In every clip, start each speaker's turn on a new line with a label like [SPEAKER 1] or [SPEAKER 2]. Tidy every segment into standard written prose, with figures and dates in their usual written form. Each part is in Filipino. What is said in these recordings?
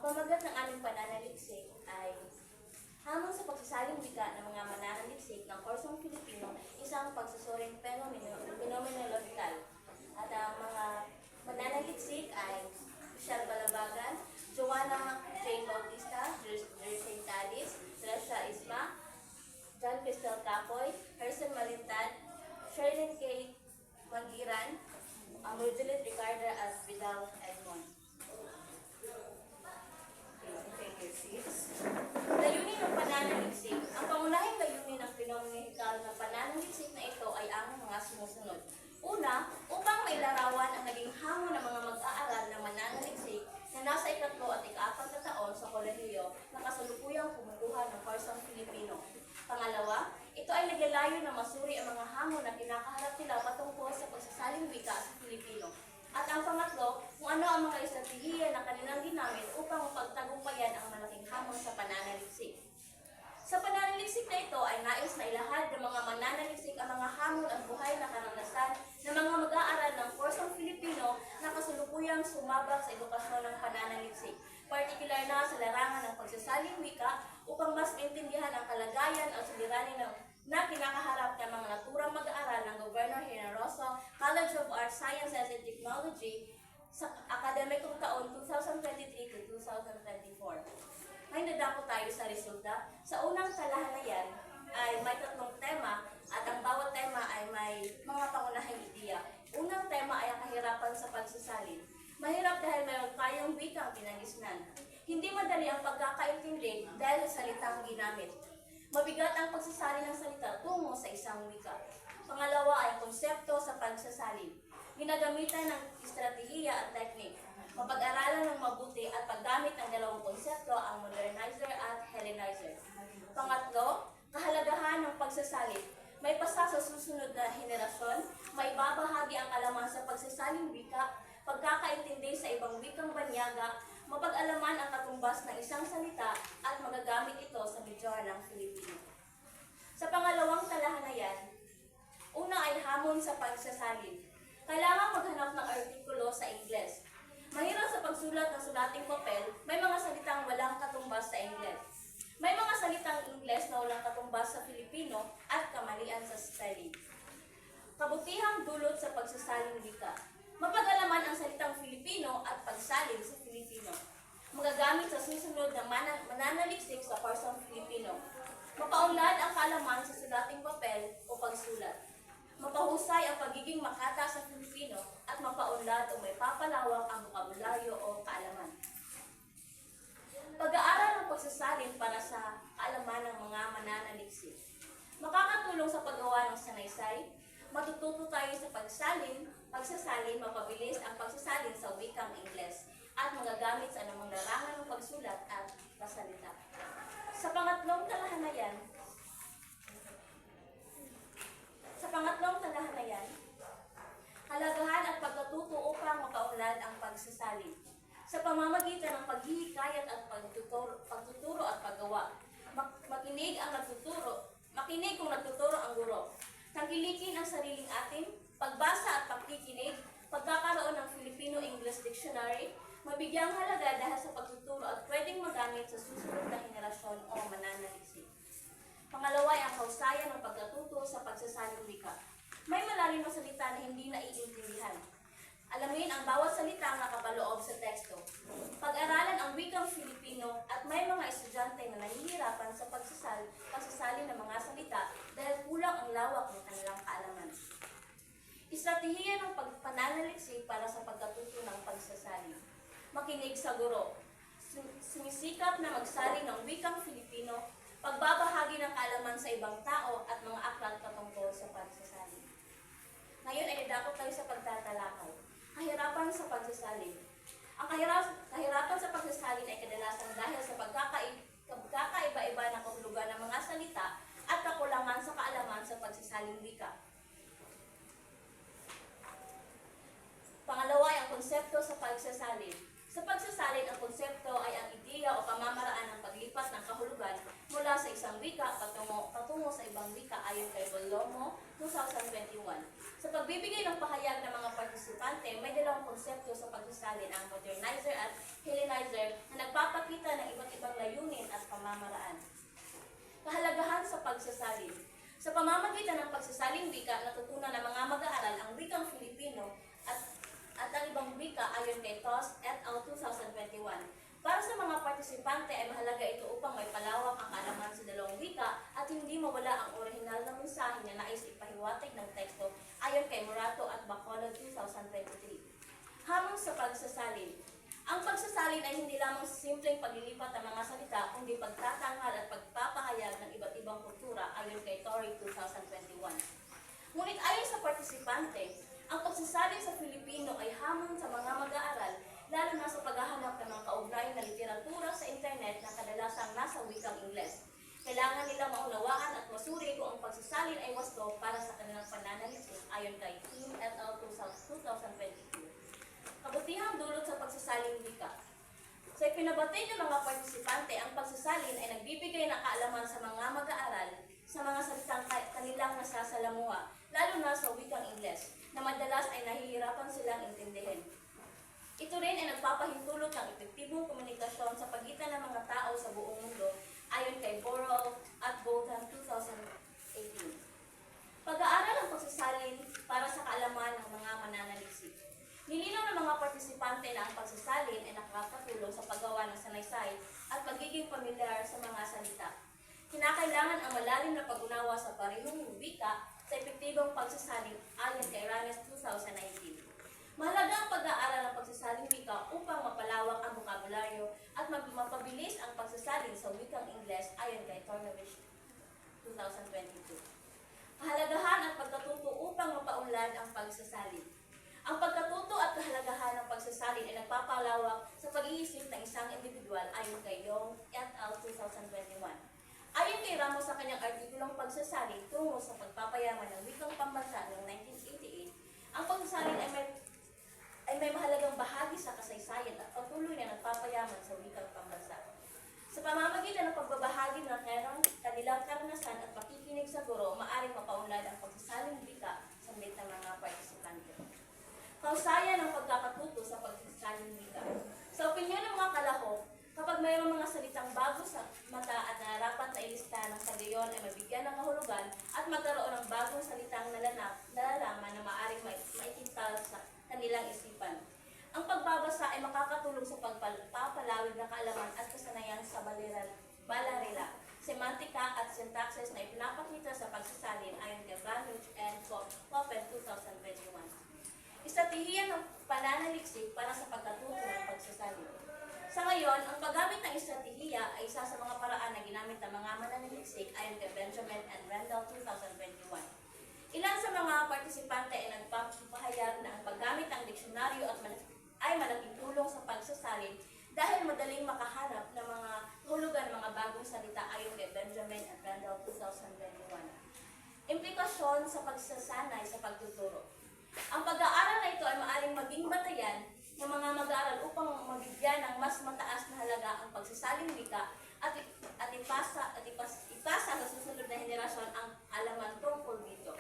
[SPEAKER 1] pamagat ng aming pananaliksik ay hamon sa pagsasaling wika ng mga mananaliksik ng kursong Filipino, isang pagsusuring phenomenological. At ang mga mananaliksik ay Michelle Balabagan, Joanna Jane Bautista, Jersey Talis, Gracia Isma, John Cristel Capoy, Hersen Malintad, Sherlyn K. Mangiran, Murjulit Ricardo at Vidal Edmond. Layunin ng pananaliksik. Ang pangunahing layunin ng phenomenological na pananaliksik na ito ay ang mga sumusunod. Una, upang mailarawan ang naging hamon ng mga mag-aaral ng mananaliksik na nasa ikatlo at ika-4 na taon sa kolehiyo na kasalukuyang kumukuha ng kursong Filipino. Pangalawa, ito ay naglalayo na masuri ang mga hamon na kinakaharap nila patungkol sa pagsasaling wika sa Filipino. At ang pangatlo, kung ano ang mga estratehiya na kanilang ginamit upang mapagtagumpayan ang malaking hamon sa pananaliksik. Sa pananaliksik na ito ay nais na ilahad ng mga mananaliksik ang mga hamon at buhay na karanasan ng mga mag-aaral ng kursong Filipino na kasalukuyang sumabak sa edukasyon ng pananaliksik, partikular na sa larangan ng pagsasaling wika upang mas maintindihan ang kalagayan at suliranin na kinakaharap ng mga naturang mag-aaral ng Governor Generoso College of Arts, Sciences and Technology sa akademikong taon 2023 to 2024. May nadako tayo sa resulta. Sa unang talahanayan ay may 3 tema at ang bawat tema ay may mga pangunahing ideya. Unang tema ay ang kahirapan sa pagsasalin. Mahirap dahil mayroon tayong wikang pinagisnan. Hindi madali ang pagkakaintindi dahil sa salitang ginamit. Mabigat ang pagsasalin ng salita tungo sa isang wika. Pangalawa ay konsepto sa pagsasalin. Ginagamitan ng estratehiya at teknik. Mapag-aralan ng mabuti at paggamit ng dalawang konsepto ang modernizer at Hellenizer. Pangatlo, kahalagahan ng pagsasalin. May pasa sa susunod na henerasyon, may babahagi ang kalaman sa pagsasaling wika, pagkakaintindi sa ibang wikang banyaga, mapag-alaman ang katumbas ng isang salita at magagamit ito sa medyar ng Filipino. Sa pangalawang talahanayan, una ay hamon sa pagsasalin. Kailangan maghanap ng artikulo sa Ingles. Mahirap sa pagsulat ng sulating papel, may mga salitang walang katumbas sa Ingles. May mga salitang Ingles na walang katumbas sa Filipino at kamalian sa spelling. Kabutihang dulot sa pagsasaling wika. Mapag-alaman ang salitang Filipino at pagsalin sa Filipino. Magagamit sa susunod na mananaliksik sa kursong Filipino. Mapaunlad ang kaalaman sa sulating papel o pagsulat. Mapahusay ang pagiging makata sa Filipino at mapaunlad o may papalawak ang bokabularyo o kaalaman. Pag-aaral ng pagsasalin para sa kaalaman ng mga mananaliksik. Makakatulong sa paggawa ng sanaysay. Matututo tayo sa pagsasalin, mapabilis ang pagsasalin sa wikang Ingles at magagamit sa anumang larangan ng pagsulat at pasalita. Sa pangatlong talahanayan, halagahan at pagkatuto upang mapaunlad ang pagsasalin. Sa pamamagitan ng paghihikayat at pagtuturo at paggawa. Makinig kung nagtuturo ang guro. Tangkilikin ang sariling atin, pagbasa at pagkikinig, pagkakaroon ng Filipino-English Dictionary, mabigyang halaga dahil sa pagtuturo at pwedeng magamit sa susunod na henerasyon o mananaliksik. Pangalawa ay ang kausayan ng pagkatuto sa pagsasaling wika. May malalim na salita na hindi naiintindihan. Alamin ang bawat salita na nakapaloob sa teksto. Pag-aralan ang wikang Filipino at may mga estudyante na nahihirapan sa pagsasalin ng mga salita dahil kulang ang lawak ng kanilang kaalaman. Estratehiya ng pananaliksik para sa pagkatuto ng pagsasalin. Makinig sa guro. Sumisikap na magsalin ng wikang Filipino, pagbabahagi ng kaalaman sa ibang tao at mga aklat patungkol sa pagsasalin. Ngayon ay dadako tayo sa pagtatalakay. Kahirapan sa pagsasalin. Ang kahirapan sa pagsasalin ay kadalasan dahil sa pagkakaiba-iba na kahulugan ng mga salita at kakulangan sa kaalaman sa pagsasaling wika. Pangalawa ay ang konsepto sa pagsasalin. Sa pagsasalin, ang konsepto ay ang ideya o pamamaraan ng paglipat ng kahulugan mula sa isang wika patungo sa ibang wika ayon kay Bolomo 2021. Sa pagbibigay ng pahayag ng mga partisipante, may dalawang konsepto sa pagsasalin, ang modernizer at Hellenizer, na nagpapakita ng iba't ibang layunin at pamamaraan. Kahalagahan sa pagsasalin. Sa pamamagitan ng pagsasaling wika, natutunan ng mga mag-aaral ang wikang Filipino at ang ibang wika ayon kay TOS et al. 2021. Para sa mga partisipante ay mahalaga ito upang may palawak ang kaalaman sa dalawang wika at hindi mawala ang orihinal na mensahe na nais ipahiwatig ng teksto ayon kay Morato at Bacolod 2023. Hamon sa pagsasalin. Ang pagsasalin ay hindi lamang simpleng paglilipat ng mga salita, kundi pagtatanghal at pagpapahayag ng iba't ibang kultura ayon kay Torrey 2021. Ngunit ayon sa partisipante, ang pagsasalin sa Filipino ay hamon sa mga mag-aaral, lalo na sa paghahanap ng mga kaugnay na literatura sa internet na kadalasang nasa wikang Ingles. Kailangan nilang maunawaan at masuri kung ang pagsasalin ay wasto para sa kanilang pananaliksik ayon kay Kim et al. 2022. Kabutihang dulot sa pagsasalin wika. Sa ipinabatid ng mga partisipante, ang pagsasalin ay nagbibigay ng kaalaman sa mga mag-aaral sa mga salitang kanilang nasasalamuha, lalo na sa wikang Ingles, na madalas ay nahihirapan silang intindihin. Ito rin ay nagpapahintulot ng epektibong komunikasyon sa pagitan ng mga tao sa buong mundo ayon kay Borrell at Bolton 2018. Pag-aaral ng pagsasalin para sa kaalaman ng mga mananaliksik. Nilinaw ng mga partisipante na ang pagsasalin ay nakakatulong sa paggawa ng sanaysay at pagiging pamilyar sa mga salita. Kinakailangan ang malalim na pag-unawa sa parehong wika sa epektibong pagsasalin ayon kay Ranes 2019. Mahalaga ang pag-aaral ng pagsasaling wika upang mapalawak ang bokabularyo at mapabilis ang pagsasalin sa wikang Ingles ayon kay Tornovich 2022. Kahalagahan at pagkatuto upang mapaunlad ang pagsasalin. Ang pagkatuto at kahalagahan ng pagsasalin ay nagpapalawak sa pag-iisip ng isang individual ayon kay Young et al. 2021. Ayon kay Ramos sa kanyang artikulong pagsasalin tungo sa pagpapayaman ng wikang pambansa noong 1988, ang pagsasalin ay may mahalagang bahagi sa kasaysayan at patuloy na nagpapayaman sa wikang pambansa. Sa pamamagitan ng pagbabahagi ng kanilang karanasan at pakikinig sa guro, maaaring mapaunlad ang pagsasaling wika sa ng mga partisipante. Kausayan ng pagkakatuto sa pagsasaling wika. Sa opinyon ng mga kalahok, kapag mayroong mga salitang bago sa mata at nararapat na ilista ng sa gayon ay mabigyan ng kahulugan at magkaroon ng bagong salitang nalalaman na maaaring maikintal sa kanilang isipan. Ang pagbabasa ay makakatulong sa pagpapalawig ng kaalaman at kasanayan sa balarila, semantika at syntaxis na ipinapakita sa pagsasalin ayon kay Banuch and Coppen 2021. Estratehiya ng pananaliksik para sa pagkatuto ng pagsasalin. Sa ngayon, ang paggamit ng estratehiya ay isa sa mga paraan na ginamit ng mga mananaliksik ayon kay Benjamin and Randall 2021. Ilan sa mga partisipante ay nagpapahayag na ang paggamit ng diksyonaryo ay malaking tulong sa pagsasalin dahil madaling makahanap ng mga hulugan ng mga bagong salita ayon kay Benjamin and Randall 2021. Implikasyon sa pagsasanay sa pagtuturo. Ang pag-aaral na ito ay maaaring maging batayan ng mga mag-aaral upang mabigyan ng mas mataas na halaga ang pagsasaling wika at ipasa sa susunod na henerasyon ang alaman tungkol dito.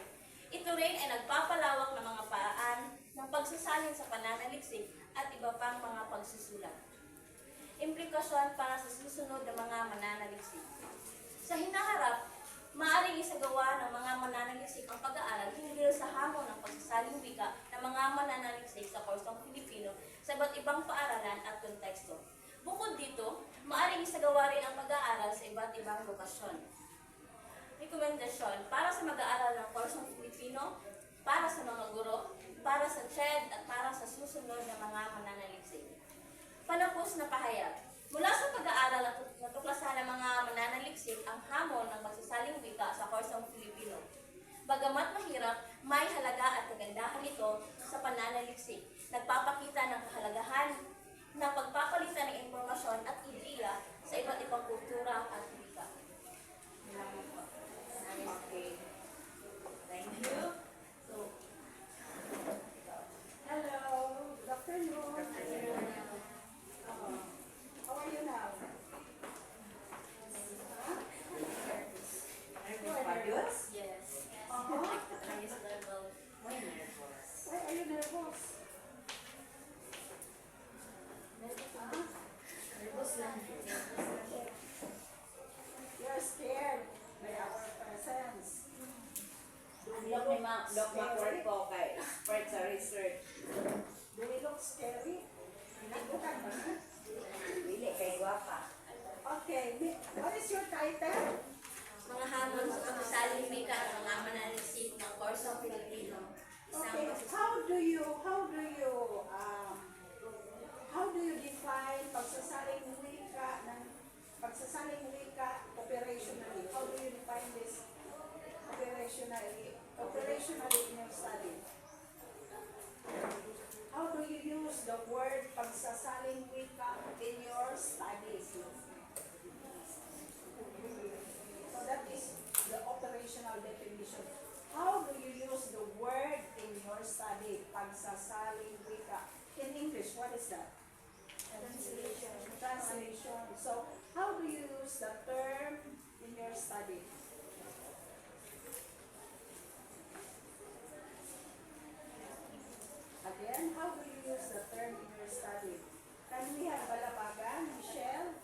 [SPEAKER 1] Ito rin ay nagpapalawak ng mga paraan ng pagsasalin sa pananaliksik at iba pang mga pagsusulat. Implikasyon para sa susunod na mga mananaliksik. Sa hinaharap, maaaring isagawa ng mga mananaliksik ang pag-aaral hinggil sa hamon ng pagsasaling wika ng mga mananaliksik sa kursong Filipino sa iba't ibang paaralan at konteksto. Bukod dito, maaaring isagawa rin ang pag-aaral sa iba't ibang lokasyon. Rekomendasyon para sa mag-aaral ng kursong Filipino, para sa mga guro, para sa CHED at para sa susunod na mga mananaliksik. Panapos na pahayag. Mula sa pag-aaral at natuklasan ng mga mananaliksik ang hamon ng pagsasaling wika sa kursong Filipino. Bagamat mahirap, may halaga at kagandahan ito sa pananaliksik. Nagpapakita ng kahalagahan ng pagpapalitan ng impormasyon at ideya sa iba't ibang kultura at wika.
[SPEAKER 2] Okay. Thank you. So, hello. Good afternoon. How are you now?
[SPEAKER 1] Yes.
[SPEAKER 2] Uh-huh.
[SPEAKER 1] Highest level.
[SPEAKER 2] Look backward
[SPEAKER 3] scary?
[SPEAKER 2] po kay expert sa research.
[SPEAKER 3] Do we look scary? Pinagutan ba?
[SPEAKER 2] Dili kay guwapa.
[SPEAKER 3] Okay, what is your title?
[SPEAKER 1] Mga hamon sa pagsasaling wika ng mga mananalisip ng Corsong Filipino.
[SPEAKER 3] Okay,
[SPEAKER 1] Isang
[SPEAKER 3] how do you define pagsasaling wika operationally? How do you define this operationally in your study? How do you use the word pagsasaling wika in your studies? So that is the operational definition. How do you use the word in your study? Pagsasaling wika. In English, what is that? Translation. So, how do you use the term in your study? Again, how do you use the term in your study? Can we have Balabagan, Michelle?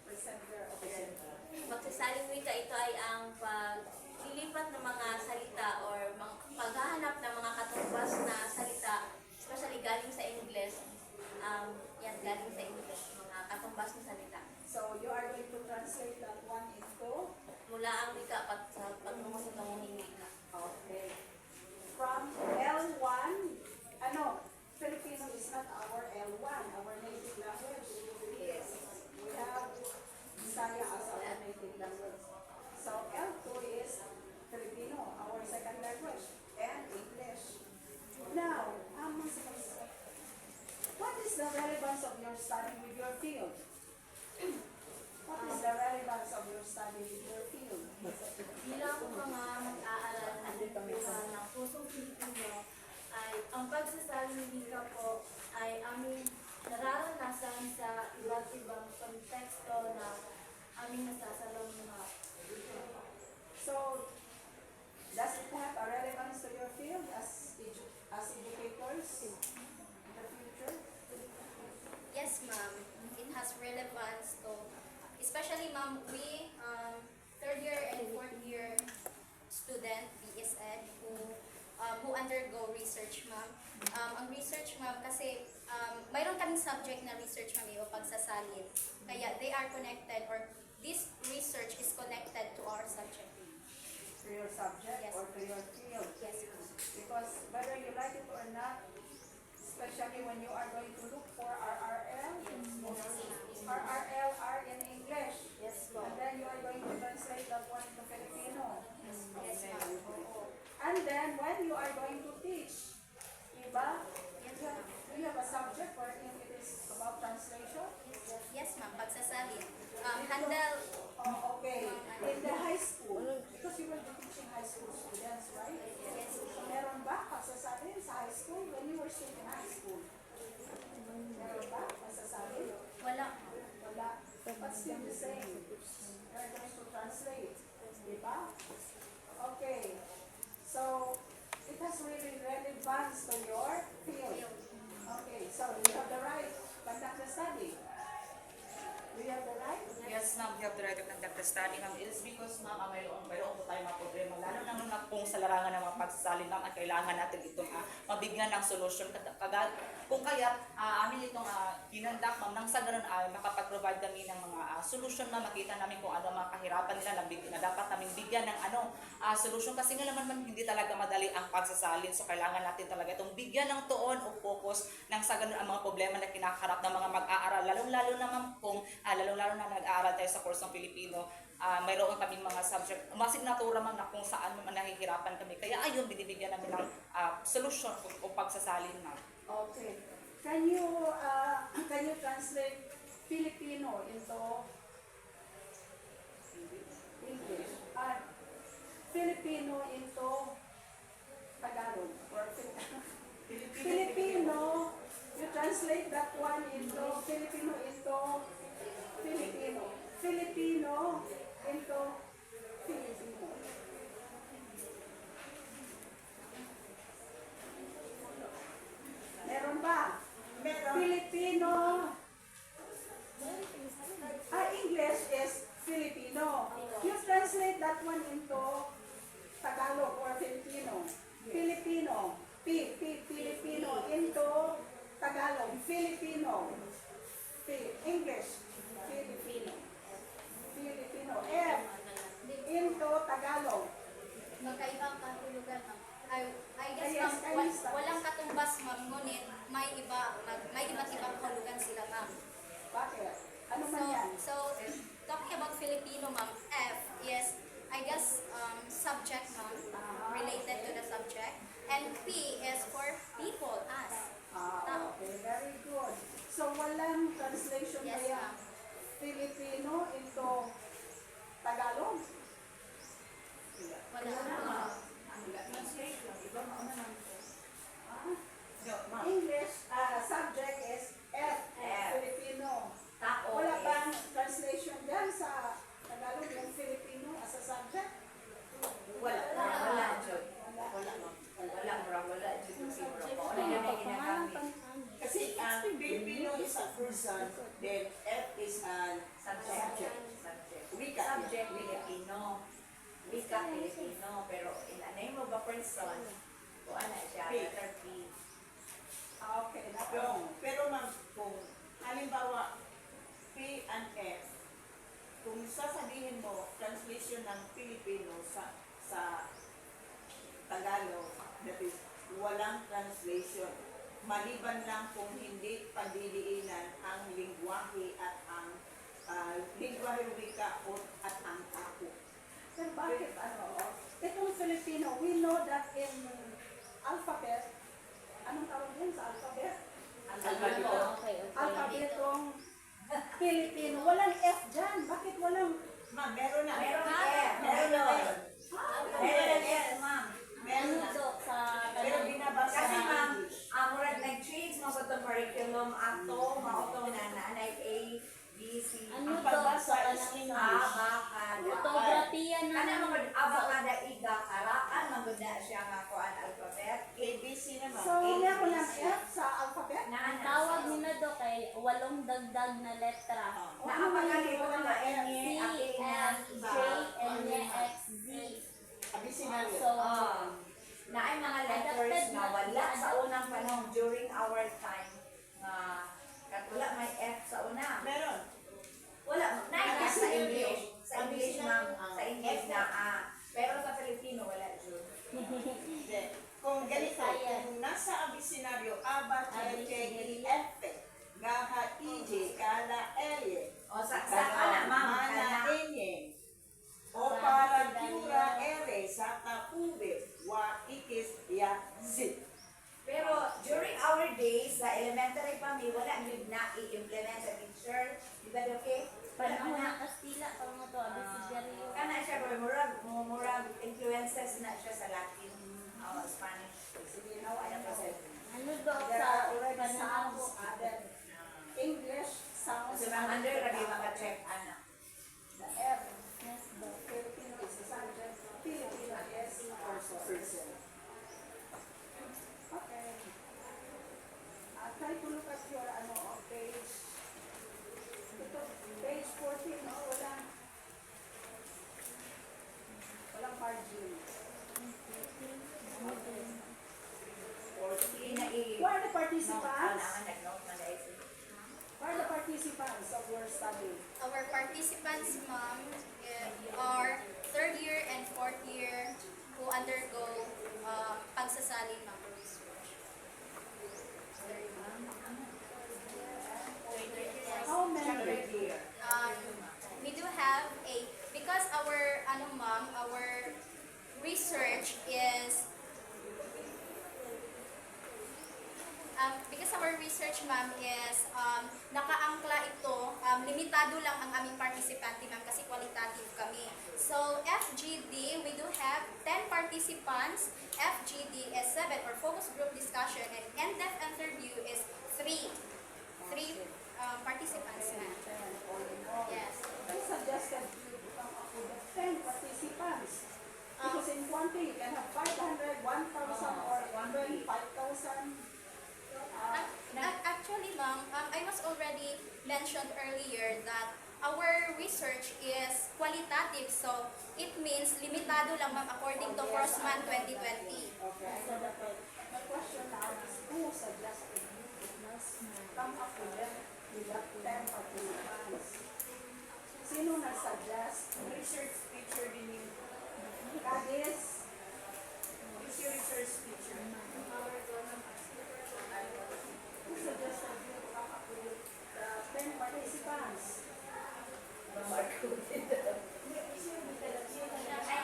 [SPEAKER 3] Presenter, okay.
[SPEAKER 1] Pagsasaling wika, ito ay ang paglilipat ng mga salita or paghahanap ng mga katumbas na salita, especially galing sa English. Yan, galing sa English, mga katumbas na salita.
[SPEAKER 3] So, you are going to translate that one into?
[SPEAKER 1] Mula ang wika sa pagtungo sa tungunging wika.
[SPEAKER 3] Okay. From L1, Filipino is not our L1, our native language.
[SPEAKER 2] Yes.
[SPEAKER 3] We have Bisaya as our native language. So L2 is Filipino, our second language, and English. Now, what is the relevance of your study with your field? What is the relevance of your study with your field?
[SPEAKER 4] Bilang mga mag-aaral ng Pusong Pilipino ay ang pagsasaling wika po ay aming nararanasan sa iba't ibang konteksto na aming nasasalamuhan.
[SPEAKER 3] So, does it have a relevance to your field as educators in the future?
[SPEAKER 1] Yes, ma'am. It has relevance to, especially ma'am, we, third year and fourth year student, BSED, who undergo research, ma'am. Ang research, ma'am, kasi mayroon kaming subject na research, ma'am, o pagsasalin. Kaya they are connected, or this research is connected to our subject.
[SPEAKER 3] To your subject
[SPEAKER 1] Yes.
[SPEAKER 3] or to your field?
[SPEAKER 1] Yes, ma'am.
[SPEAKER 3] Because whether you like it or not, especially when you are going to look for RRL, RRL are in English.
[SPEAKER 1] Yes,
[SPEAKER 3] And then you are going to translate that one into Filipino.
[SPEAKER 1] Yes,
[SPEAKER 3] Okay.
[SPEAKER 1] ma'am.
[SPEAKER 3] Oo. And then when you are going to teach, diba? You have a subject wherein it is about translation.
[SPEAKER 1] Yes, ma'am. Pagsasalin. Handle,
[SPEAKER 3] Oh, okay. In the high school, because you will be teaching high school students, right?
[SPEAKER 1] yes,
[SPEAKER 3] So meron ba pagsasalin sa high school when you were still in high school? Meron ba pagsasalin?
[SPEAKER 1] wala.
[SPEAKER 3] Wala. But still the same. You're going to translate. Diba? Okay. So, it has really relevance to your field. Okay, so you have the right to conduct the study. Do you have the right?
[SPEAKER 2] Yes, ma'am, we have the right to conduct the study, ma'am. It is because, ma'am, mayroon po tayong mga problema. Lalo na kung sa larangan ng mga pagsasalin, ma'am, at kailangan natin itong mabigyan ng solusyon. Kung kaya, amin itong ginandak, ma'am, nang sa ganun makapag-provide kami ng mga solusyon, ma'am, makita namin kung ano mga kahirapan nila na dapat namin bigyan ng solusyon. Kasi nga naman, ma'am, hindi talaga madali ang pagsasalin. So, kailangan natin talaga itong bigyan ng tuon o focus nang sa ganun ang mga problema na kinakaharap ng mga mag-aaral. Lalong-lalo na, ma'am, kung lalong-lalo na nag-aaral tayo sa Corsong Filipino, mayroon kaming mga subject, mga signatura man na kung saan man nahihirapan kami. Kaya ayun, binibigyan namin ng solusyon o pagsasalin, ma'am.
[SPEAKER 3] Okay. Can you translate Filipino into English? Filipino into Tagalog or Filipino, you translate that one into Filipino into Filipino. Filipino into Filipino. Meron ba? Meron. Filipino. English is Filipino. You translate that one into Tagalog, Filipino. English, Filipino. Filipino. F, into Tagalog.
[SPEAKER 4] Magkaibang kahulugan, ma'am. I guess,
[SPEAKER 3] Yes,
[SPEAKER 4] ma'am,
[SPEAKER 3] yes,
[SPEAKER 4] walang katumbas, ma'am, ngunit may iba't ibang kahulugan sila, ma'am.
[SPEAKER 3] Bakit? Ano man yan?
[SPEAKER 4] So, talking about Filipino, ma'am, F is, I guess, subject, ma'am, related to the subject. And P is for people, us. Tao.
[SPEAKER 3] Okay, very good. So, walang translation
[SPEAKER 4] Yes,
[SPEAKER 3] kaya
[SPEAKER 4] ma'am.
[SPEAKER 3] Filipino into Tagalog?
[SPEAKER 4] Wala, ma'am.
[SPEAKER 3] English subject is F,
[SPEAKER 2] F.
[SPEAKER 3] Filipino.
[SPEAKER 2] Tao.
[SPEAKER 3] Wala bang translation dyan sa Tagalog yung Filipino as a subject?
[SPEAKER 2] Wala. Wala, Jud. Wala, Jud. Wala yung ginagamit.
[SPEAKER 5] Kasi ang Filipino is a person, then F is an subject. Wika,
[SPEAKER 2] Subject Filipino. Wika Filipino. Pero in the name of a person, kung ano siya,
[SPEAKER 5] P.
[SPEAKER 2] letter P.
[SPEAKER 3] Okay,
[SPEAKER 5] Pero ma'am, kung halimbawa P and F, kung sasabihin mo translation ng Filipino sa Tagalog, that is, walang translation. Maliban lang kung hindi pagdidiinan ang lingwahe at ang lingwahe wika at ang ako.
[SPEAKER 3] Pero bakit itong Filipino, we know that in alphabet, anong tawag din sa alphabet? Alphabetong Filipino. Walang F dyan. Bakit walang?
[SPEAKER 5] Ma'am, meron na.
[SPEAKER 2] Meron na F.
[SPEAKER 5] Meron na.
[SPEAKER 2] Meron na F, ma'am.
[SPEAKER 5] Meron na. Pero binabasa
[SPEAKER 2] Kasi
[SPEAKER 5] na
[SPEAKER 2] ma'am,
[SPEAKER 5] English.
[SPEAKER 2] murag nag-change mo sa itong curriculum ato, mauto na nanay A, B, C.
[SPEAKER 5] Ang pagbasa is English.
[SPEAKER 2] Abakada.
[SPEAKER 4] Orthografiya na.
[SPEAKER 2] Kana mga abakada iga, karaan, maganda siya nga ko ang alphabet.
[SPEAKER 5] ABC naman.
[SPEAKER 3] So, meron ng F sa alphabet?
[SPEAKER 4] Ang tawag nila do kay walong dagdag na letra.
[SPEAKER 2] Naapagali ko na
[SPEAKER 4] C, F, J, N, X, Z.
[SPEAKER 5] Abisinaryo.
[SPEAKER 4] So,
[SPEAKER 2] na ay mga letters na wala sa unang panahon during our time nga wala may F sa una.
[SPEAKER 5] Meron.
[SPEAKER 2] Wala, na sa English. Sa English ma'am, sa English na A. Pero sa Filipino wala dyan.
[SPEAKER 5] Hindi. Kung ganito, kung nasa abisinaryo, aba, cheche, F, gaha, EJ, kala, L,
[SPEAKER 2] O sa kana ma'am,
[SPEAKER 5] mana,
[SPEAKER 2] kana.
[SPEAKER 5] N, o para kyura, R, sata, ube, wa, ikis, ya, Z.
[SPEAKER 2] Pero during our days, sa elementary pa mi, wala yun na i-implement sa teacher. Di ba okay? Wala
[SPEAKER 4] panahon
[SPEAKER 2] na.
[SPEAKER 4] ng Kastila, pang mo to, abisigaryo.
[SPEAKER 2] Kana siya, pero murag influences na siya sa Latin, Spanish. Sige, now I understand.
[SPEAKER 4] Ano do
[SPEAKER 3] There
[SPEAKER 4] sa
[SPEAKER 3] are already
[SPEAKER 4] panahon
[SPEAKER 3] sounds added. English sounds
[SPEAKER 2] So, mga under, lagi maka-check, ana.
[SPEAKER 3] The F.
[SPEAKER 4] Yes, do.
[SPEAKER 3] Filipino is a subject. Filipino is person. Okay. Try to look at your page. Ito, page 14, no? Walang margin. Who are the participants? Who are the participants of your study?
[SPEAKER 4] Our participants, ma'am, are third year and fourth year who undergo pagsasali, ma'am.
[SPEAKER 3] How many?
[SPEAKER 4] We do have because our, ma'am, our research is, because our research, ma'am, is nakaangkla ito, limitado lang ang aming participante, ma'am, kasi qualitative kami. So, FGD, we do have 10 participants. FGD is 7, or focus group discussion, and in-depth interview is 3. 3 participants, ma'am. Yes.
[SPEAKER 3] I suggested you become a group of 10 participants. Because in one thing, you can have 500, 1,000, or 5,000.
[SPEAKER 4] Actually, ma'am, I was already mentioned earlier that our research is qualitative, so it means limitado lang, ma'am, according to Crossman 2020.
[SPEAKER 3] Okay. The question now is, who suggested you? Sino nag-suggest?
[SPEAKER 5] Research teacher din yung
[SPEAKER 3] Kadis?
[SPEAKER 5] is your research teacher.
[SPEAKER 3] Who suggested you to come up with 10 participants?
[SPEAKER 6] Ay,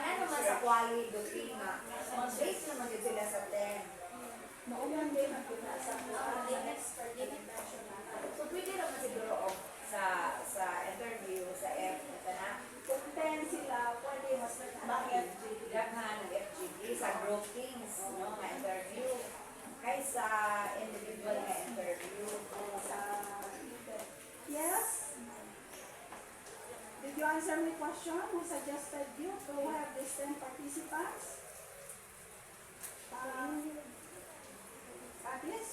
[SPEAKER 6] na naman sa quality doting nga. Mag-base naman din sila sa 10.
[SPEAKER 3] Maulan din ang pinasa ko ang expert na dimension natin.
[SPEAKER 6] So, pwede naman siguro sa interview, sa F, ito na.
[SPEAKER 3] Kung 10 sila, pwede mas
[SPEAKER 6] Bakit? Daghan ng FGD sa groupings, no, nga interview. Kaysa individual nga interview.
[SPEAKER 3] sa Yes? Did you answer my question? Who suggested you to have these 10 participants? Kadis?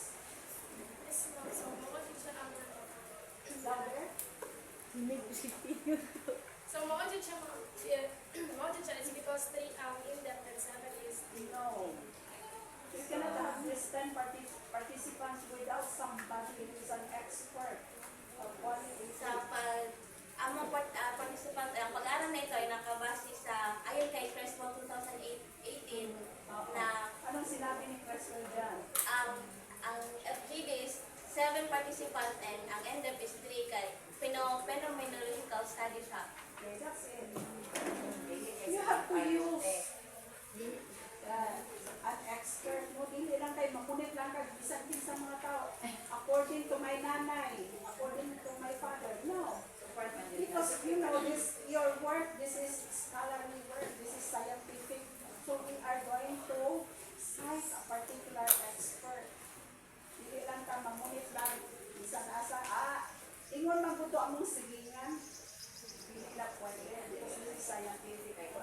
[SPEAKER 3] Louder?
[SPEAKER 7] So, mo is because 3 in-depth and 7 is
[SPEAKER 3] No. You cannot have these 10 participants without somebody who is an expert of quality.
[SPEAKER 1] Ang mga participant, ang pag-aaral na ito ay nakabase sa, ayon kay Creswell 2018, na
[SPEAKER 3] Anong sinabi ni Creswell dyan?
[SPEAKER 1] ang FGD is 7 participants and ang NDEP is 3 kay phenomenological study siya.
[SPEAKER 3] Okay, that's it. You have to use an expert mo. Hindi lang kayo, makunit lang kayo, bisan din sa mga tao. According to my nanay, according to my father. No. Because you know, this your work, this is scholarly work, this is scientific. So we are going to cite a particular expert. Hindi lang ka mamunit lang. Isa na asa, ingon man po ito among sigingan. Hindi na pwede. Because this is scientific.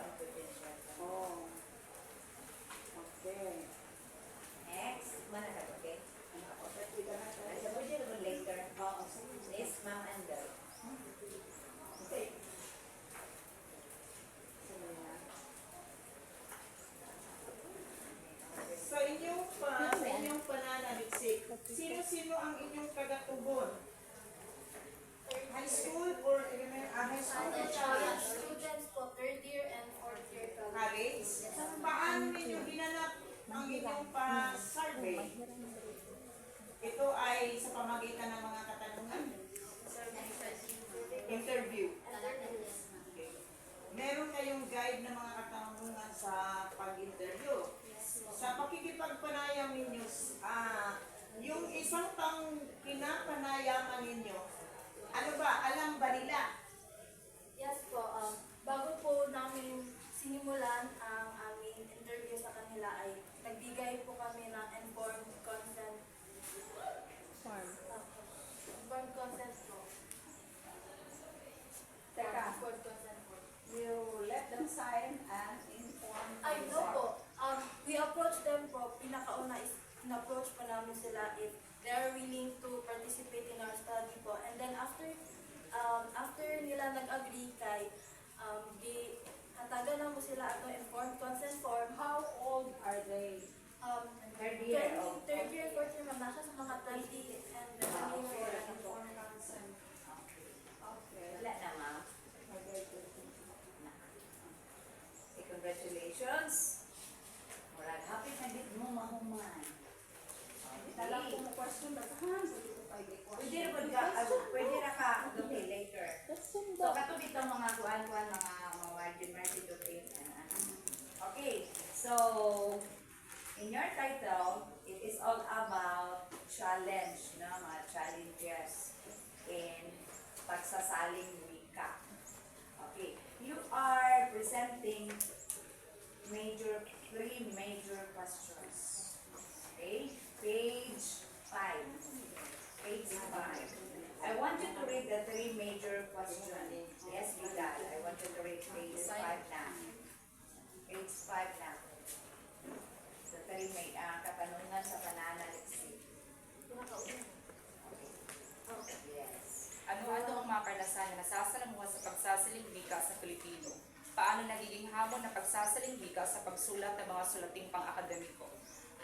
[SPEAKER 3] Oh. Okay.
[SPEAKER 6] Next, mana ka, okay?
[SPEAKER 3] Okay, na
[SPEAKER 6] Ay, sa budget naman later.
[SPEAKER 3] Oo, sige.
[SPEAKER 6] Yes, ma'am, and
[SPEAKER 3] Okay. Sige na.
[SPEAKER 5] Sa inyong pananaliksik, sino-sino ang inyong taga-tubon? High school or high school or college?
[SPEAKER 7] students po 3rd year and 4th year college.
[SPEAKER 5] College? Paano ninyo ginanap ang inyong pa-survey? Ito ay sa pamagitan ng mga katanungan? Interview. Okay. Meron kayong guide na mga katanungan sa pag-interview. Sa pakikipagpanayam ninyo, yung isang pinapanayaman ninyo, ano ba, alam ba nila?
[SPEAKER 7] Yes po, bago po namin sinimulan ang aming interview sa kanila ay nagbigay po kami ng informed consent. Informed consent po.
[SPEAKER 3] Teka.
[SPEAKER 7] Informed consent po.
[SPEAKER 3] You let them sign and inform.
[SPEAKER 7] Ay, no po. We approach them po, pinakauna is in-approach po namin sila if they are willing to participate in our study po. And then after nila nag-agree kay, hatagan lang po sila ato informed consent form.
[SPEAKER 3] How old are they?
[SPEAKER 6] Third year, oh.
[SPEAKER 7] Third year, fourth year, ma'am, nasa sa mga 20 and
[SPEAKER 3] For
[SPEAKER 7] year.
[SPEAKER 3] informed consent. Okay.
[SPEAKER 6] Wala na, ma'am.
[SPEAKER 3] Okay, good.
[SPEAKER 6] Congratulations. Murag, happy na din mo, mahuman.
[SPEAKER 3] Alam ko mo question, daghan.
[SPEAKER 6] Pwede na pwede na ka okay, later. So, kato dito mga kuan-kuan, mga margin doting. Okay, so, in your title, it is all about challenge, no? Mga challenges in pagsasaling wika. Okay, you are presenting three major questions. Okay, page 5. Page 5. I want you to read the three major questions. Yes, Vidal. I want you to read page 5 na. Page 5 na. The three katanungan sa pananaliksik. Yes.
[SPEAKER 2] Ano-ano ang mga karanasan na nasasalamuha sa pagsasaling wika sa Pilipino? Paano nagiging hamon na pagsasaling wika sa pagsulat ng mga sulating pang-akademiko?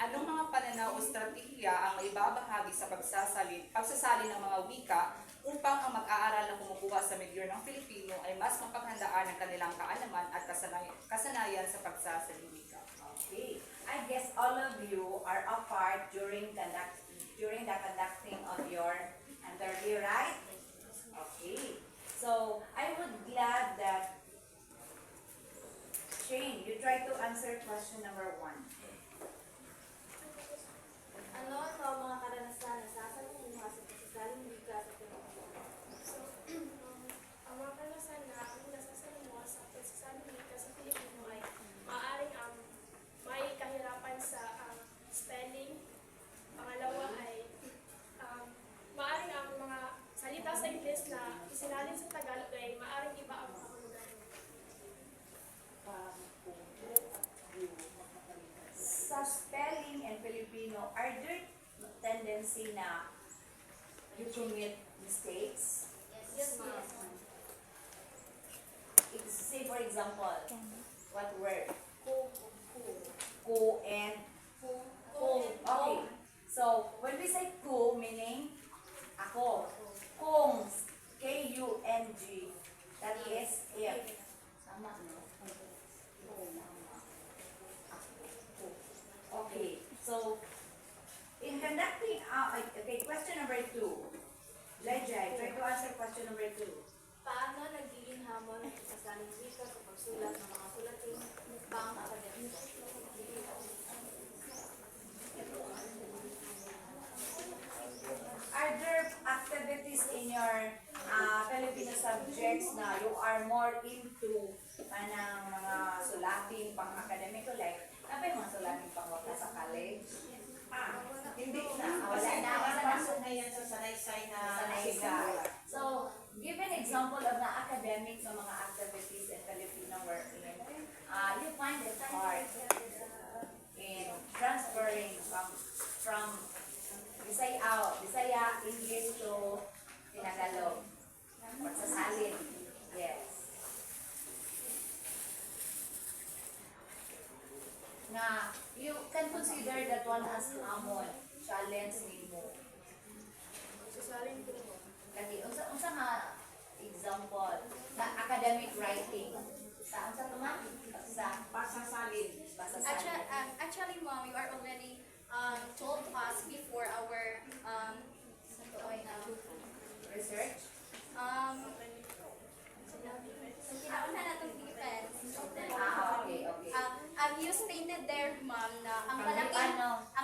[SPEAKER 2] Anong mga pananaw pananaw o estratehiya ang maibabahagi sa pagsasalin ng mga wika upang ang mag-aaral na kumukuha sa medyo ng Filipino ay mas mapaghandaan ang kanilang kaalaman at kasanayan sa pagsasalita.
[SPEAKER 6] Okay. I guess all of you are a part during the conducting of your interview, right? Okay. So I would glad that Shane, you try to answer question number 1.
[SPEAKER 7] Ano ang mga karanasan na sasalimuha sa pagsasaling wika sa Pilipinas?
[SPEAKER 8] So, ang mga karanasan na aming nasasalimuha sa pagsasaling wika sa Pilipino ay maaaring may kahirapan sa spelling. Pangalawa ay maaaring ang mga salita sa Ingles na isinalin sa Tagalog ay maaaring iba ang kahulugan.
[SPEAKER 6] Sa spelling and Filipino, are there tendency na you commit mistakes?
[SPEAKER 7] Yes, ma'am.
[SPEAKER 6] Say for example, what word?
[SPEAKER 7] Ko.
[SPEAKER 6] Ko and kung. Okay. So, when we say ku, meaning ako. Kung, K-U-N-G, that is if. Tama, no? Okay. So, in conducting, okay, question number 2. Lejay, try to answer question number 2.
[SPEAKER 7] Paano nagiging hamon ang pagsasaling wika sa pagsulat ng mga sulating pang akademiko?
[SPEAKER 6] Are there activities in your Filipino subjects na you are more into kanang mga sulating pang-akademiko like napay mga sulating pang-waka sa college?
[SPEAKER 5] Hindi na.
[SPEAKER 6] Wala na.
[SPEAKER 5] Pasok na yan sa sanaysay na
[SPEAKER 6] Sanay ka. So, give an example of the academic sa mga activities in Filipino wherein you find it hard in transferring from Bisaya, English to Tagalog. Pagsasalin. Yes. Na you can consider that one as hamon, challenge nimo.
[SPEAKER 7] Pagsasaling wika.
[SPEAKER 6] Lagi unsa nga example na academic writing. Sa unsa to ma? Sa
[SPEAKER 5] pasasalin.
[SPEAKER 4] Actually, mom, you are already told us before our
[SPEAKER 6] research.
[SPEAKER 4] kinauna na itong defense.
[SPEAKER 6] Okay.
[SPEAKER 4] You stated there, ma'am, na ang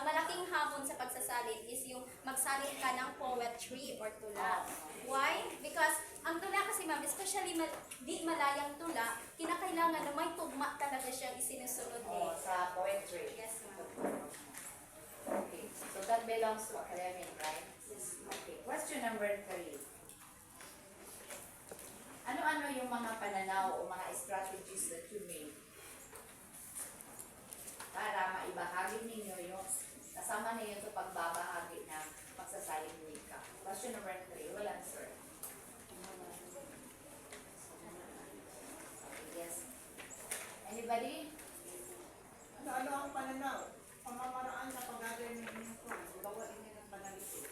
[SPEAKER 4] malaking hamon sa pagsasalin is yung magsalin ka ng poetry or tula. Why? Because ang tula kasi, ma'am, especially di malayang tula, kinakailangan na may tugma talaga siyang isinusunod eh.
[SPEAKER 6] Sa poetry.
[SPEAKER 4] Yes, ma'am.
[SPEAKER 6] Okay. So that belongs to academic, right? Okay. Question number 3. Ano-ano yung mga pananaw o mga strategies that you made para maibahagi ninyo yung kasama ninyo sa pagbabahagi ng pagsasaling wika? Question number 3. We'll answer. Yes. Anybody?
[SPEAKER 5] Ano ang pananaw? Pamamaraan sa pag-gagawin ng inyong course. Bawa inyo ng panalisip.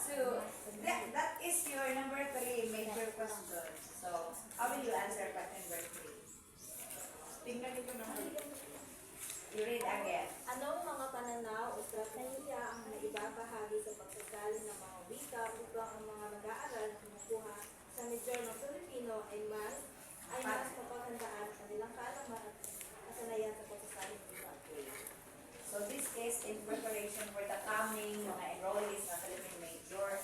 [SPEAKER 6] So, that is your number 3 major question. So, how will you answer question number 3?
[SPEAKER 5] Tingnan nito naman.
[SPEAKER 6] You read again.
[SPEAKER 7] Anong mga pananaw o estratehiya ang naibabahagi sa pagsasalin ng mga wika upang ang mga mag-aaral na kumukuha sa medyo ng Filipino ay mas mapaghandaan ang kanilang kaalaman at kasanayan sa pagsasalin ng wika?
[SPEAKER 6] So, this is in preparation for the coming mga enrollees na Philippine major.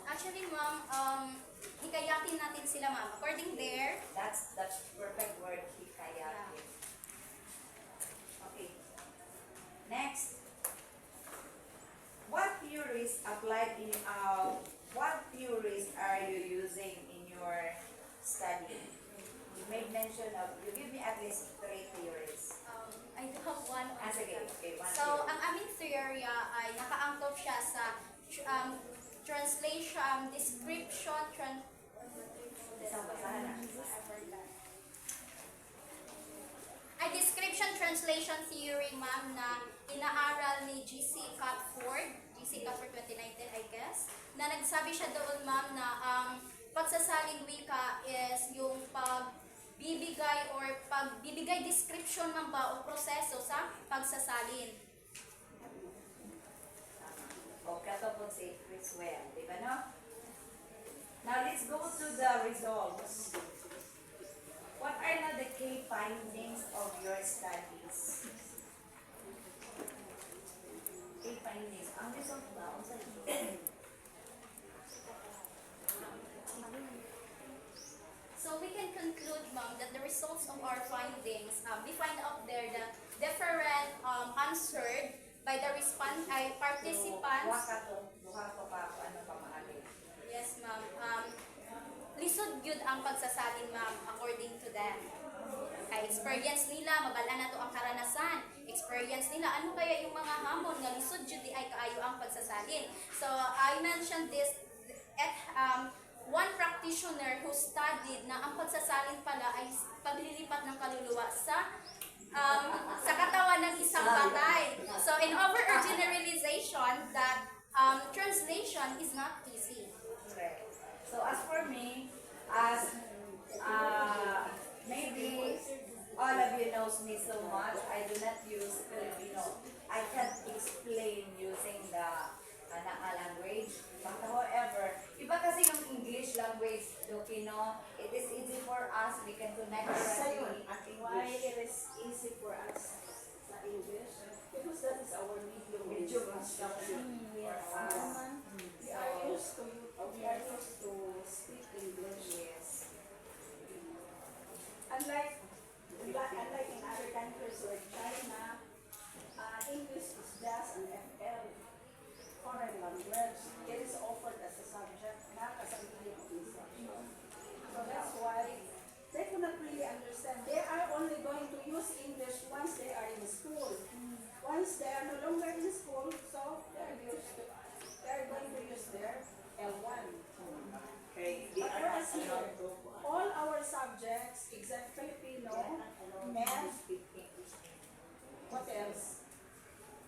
[SPEAKER 4] Actually, ma'am, hikayatin natin sila, ma'am. According there,
[SPEAKER 6] That's perfect word, hikayatin. Okay. Next. What theories are you using in your study? You made mention of, you give me at least 3 theories.
[SPEAKER 4] I do have one.
[SPEAKER 6] Sige, okay, one
[SPEAKER 4] So,
[SPEAKER 6] theory.
[SPEAKER 4] ang aming theory ay nakaangkop siya sa translation, description,
[SPEAKER 6] Isang basahan na.
[SPEAKER 4] description, translation theory, ma'am, na inaaral ni G.C. Catford, G.C. Catford 2019, I guess, na nagsabi siya doon, ma'am, na ang pagsasaling wika is yung pagbibigay description, ma'am ba, o proseso sa pagsasalin.
[SPEAKER 6] O katapos si Criswell, di ba no? Now let's go to the results. What are now the key findings of your studies? Key findings. Ang result ba? Ang sa
[SPEAKER 4] So we can conclude, ma'am, that the results of our findings, we find out there the different answered by the participants.
[SPEAKER 6] Duha to ka, ano pa maaari?
[SPEAKER 4] Yes, ma'am. Lisod gyud ang pagsasalin, ma'am, according to them. Kay experience nila, mabala na to ang karanasan. Experience nila, ano kaya yung mga hamon nga lisod gyud di ay kaayo ang pagsasalin. So I mentioned this at one practitioner who studied na ang pagsasalin pala ay paglilipat ng kaluluwa sa katawan ng isang batay. So in overall generalization that translation is not easy.
[SPEAKER 6] Correct. So as for me, maybe all of you knows me so much, I do not use Filipino. I can't explain using the language. But however, iba kasi yung English language, Filipino, it is easy for us, we can connect directly at
[SPEAKER 3] Why
[SPEAKER 6] English.
[SPEAKER 3] it is easy for us sa English? Because that is our medium instruction.
[SPEAKER 6] Yes.
[SPEAKER 3] We are used to speak English.
[SPEAKER 6] Yes.
[SPEAKER 3] Unlike in other countries like China, English is just an FL, foreign language. It is offered as a subject, not as a medium of instruction. So that's why they cannot really understand. They are only going to use English once they are in school. Once they are no longer in school, so they are going to use their L1.
[SPEAKER 5] Okay, they
[SPEAKER 3] But
[SPEAKER 5] are
[SPEAKER 3] whereas
[SPEAKER 5] not allowed
[SPEAKER 3] here,
[SPEAKER 5] to.
[SPEAKER 3] all our subjects, except Filipino, math, what else?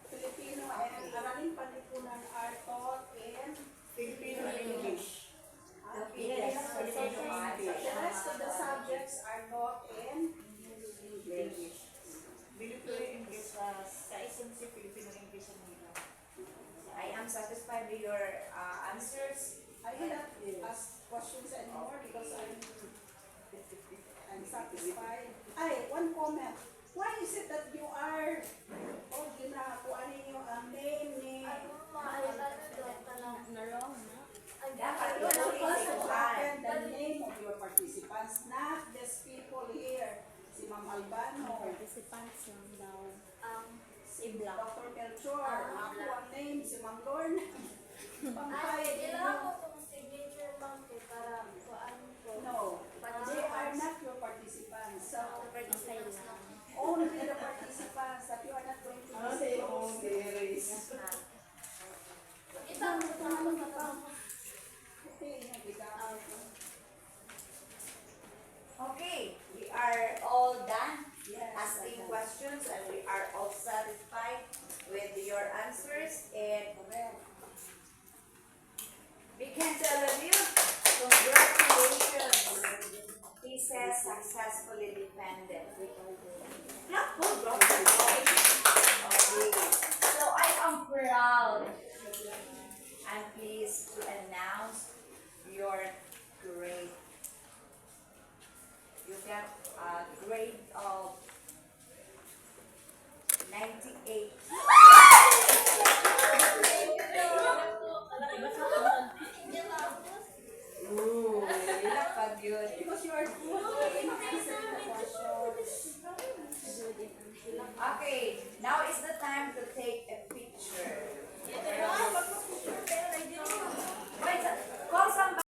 [SPEAKER 3] Filipino and Aralin Panlipunan are taught in
[SPEAKER 5] Filipino and English.
[SPEAKER 6] Yes.
[SPEAKER 3] The rest of the subjects are taught in
[SPEAKER 5] English. Filipino English sa essence Filipino English ang nila.
[SPEAKER 6] I am satisfied with your answers.
[SPEAKER 3] I will not ask questions anymore because I'm satisfied. Ay, one comment. Why is it that you are ginakuha ninyo ang name ni
[SPEAKER 6] Dapat
[SPEAKER 3] You are
[SPEAKER 6] ituloy
[SPEAKER 3] supposed to
[SPEAKER 6] sa
[SPEAKER 3] open the name of your participants, not just people here. Si Ma'am Albano,
[SPEAKER 7] Participants lang daw.
[SPEAKER 3] si Dr. Melchor, ako ang name, si Ma'am Lorna. Pampay,
[SPEAKER 7] Kailangan ko itong signature, ma'am, para kuhaan ko.
[SPEAKER 3] no, they are not your participants. So, only the participants that you are not going to use.
[SPEAKER 6] Okay, we are all done
[SPEAKER 3] Yes,
[SPEAKER 6] asking
[SPEAKER 3] that's
[SPEAKER 6] questions and we are all satisfied with your answers and we can tell you congratulations. He says successfully defended.